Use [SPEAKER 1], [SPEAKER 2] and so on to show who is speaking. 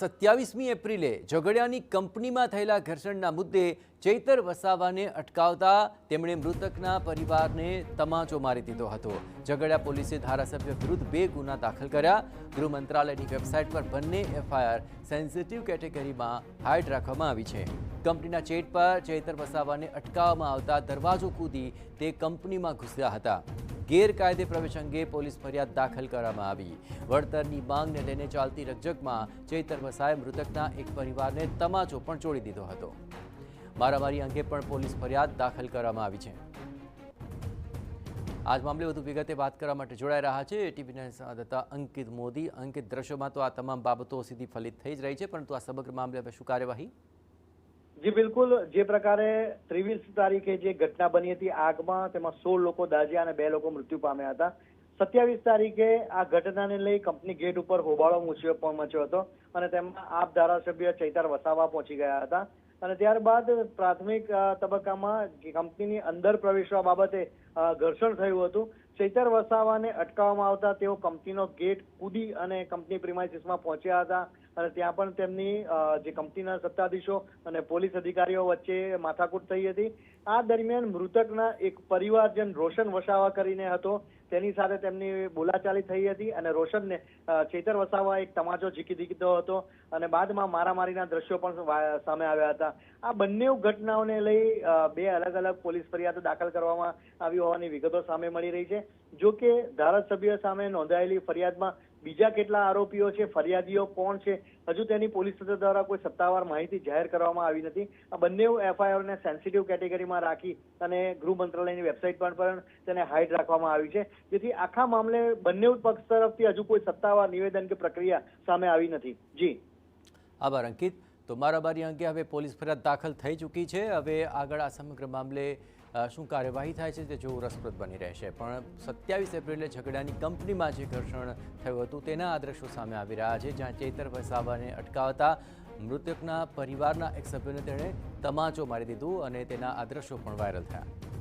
[SPEAKER 1] 27મી એપ્રિલે ઝઘડિયાની કંપનીમાં થયેલા ઘર્ષણના મુદ્દે ચૈતર વસાવાને અટકાવતા તેમણે મૃતકના પરિવારને તમાચો મારી દીધો હતો। ઝઘડિયા પોલીસે ધારાસભ્ય વિરુદ્ધ 2 ગુના દાખલ કર્યા। ગૃહ મંત્રાલયની વેબસાઇટ પર બંને એફઆઈઆર સેન્સિટિવ કેટેગરીમાં હાઇડ રાખવામાં આવી છે। કંપનીના ચેટ પર ચૈતર વસાવાને અટકાવવામાં આવતા દરવાજો કૂદી તે કંપનીમાં ઘૂસ્યા હતા। ગેરકાયદે પ્રવેશ અંગે પોલીસ ફરિયાદ દાખલ કરવામાં આવી। વળતરની માંગને લઈને ચાલતી રકઝકમાં ચૈતર વસાવાએ મૃતકના એક પરિવારને તમાચો પણ ચોડી દીધો હતો। મારામારી અંગે પણ પોલીસ ફરિયાદ દાખલ કરવામાં આવી છે। આજ મામલે વધુ વિગતે વાત કરવા માટે જોડાઈ રહ્યા છે એટીવીના સંવાદદાતા અંકિત મોદી। અંકિત, દ્રશ્યોમાં તો આ તમામ બાબતો સીધી ફલિત થઈ જ રહી છે, પરંતુ આ સમગ્ર મામલે હવે શું કાર્યવાહી?
[SPEAKER 2] જી બિલકુલ, જે પ્રકારે 23 તારીખે જે ઘટના બની હતી આગમાં, તેમાં 16 લોકો દાઝ્યા અને 2 લોકો મૃત્યુ પામ્યા હતા। 27 તારીખે આ ઘટનાને લઈ કંપની ગેટ ઉપર હોબાળો મચ્યો હતો અને તેમાં આપ ધારાસભ્ય ચૈતર વસાવા પહોંચી ગયા હતા અને ત્યારબાદ પ્રાથમિક તબક્કામાં કંપનીની અંદર પ્રવેશવા બાબતે ઘર્ષણ થયું હતું। ચૈતર વસાવાને અટકાવવામાં આવતા તેઓ કંપનીનો ગેટ કૂદી અને કંપની પ્રિમાઇસીસમાં પહોંચ્યા હતા અને ત્યાં પણ તેમની જે કંપનીના સત્તાધીશો અને પોલીસ અધિકારીઓ વચ્ચે માથાકૂટ થઈ હતી। આ દરમિયાન મૃતકના એક પરિવારજન રોશન વસાવા કરીને હતો, તેની સાથે તેમની બોલાચાલી થઈ હતી અને રોશનને ચૈતર વસાવા એક તમાચો ઝીકી દીધો હતો અને બાદમાં મારામારીના દ્રશ્યો પણ સામે આવ્યા હતા। આ બંને ઘટનાઓને લઈ 2 અલગ અલગ પોલીસ ફરિયાદો દાખલ કરવામાં આવી હોવાની વિગતો સામે મળી રહી છે। જો કે ધારાસભ્ય સામે નોંધાયેલી ફરિયાદમાં બીજા કેટલા આરોપીઓ છે, ફરિયાદીઓ કોણ છે, હજુ તેની પોલીસ તંત્ર દ્વારા કોઈ સત્તાવાર માહિતી જાહેર કરવામાં આવી નથી। આ બંને એફઆઈઆરને સેન્સિટિવ કેટેગરીમાં રાખી અને ગૃહ મંત્રાલયની વેબસાઇટ પર પણ તેને હાઇડ રાખવામાં આવી છે, જેથી આખા મામલે બંને પક્ષ તરફથી હજુ કોઈ સત્તાવાર નિવેદન કે પ્રક્રિયા સામે આવી નથી। જી
[SPEAKER 1] આભાર અંકિત। તો મારામારી અંગે હવે પોલીસ ફરિયાદ દાખલ થઈ ચૂકી છે। હવે આગળ આ સમગ્ર મામલે શું કાર્યવાહી થાય છે તે જોવું રસપ્રદ બની રહેશે। પણ 27 એપ્રિલે ઝઘડિયાની કંપનીમાં જે ઘર્ષણ થયું હતું તેના આ દ્રશ્યો સામે આવી રહ્યા છે, જ્યાં ચૈતર વસાવાને અટકાવતા મૃતકના પરિવારના એક સભ્યને તેણે તમાચો મારી દીધું અને તેના આ દ્રશ્યો પણ વાયરલ થયા।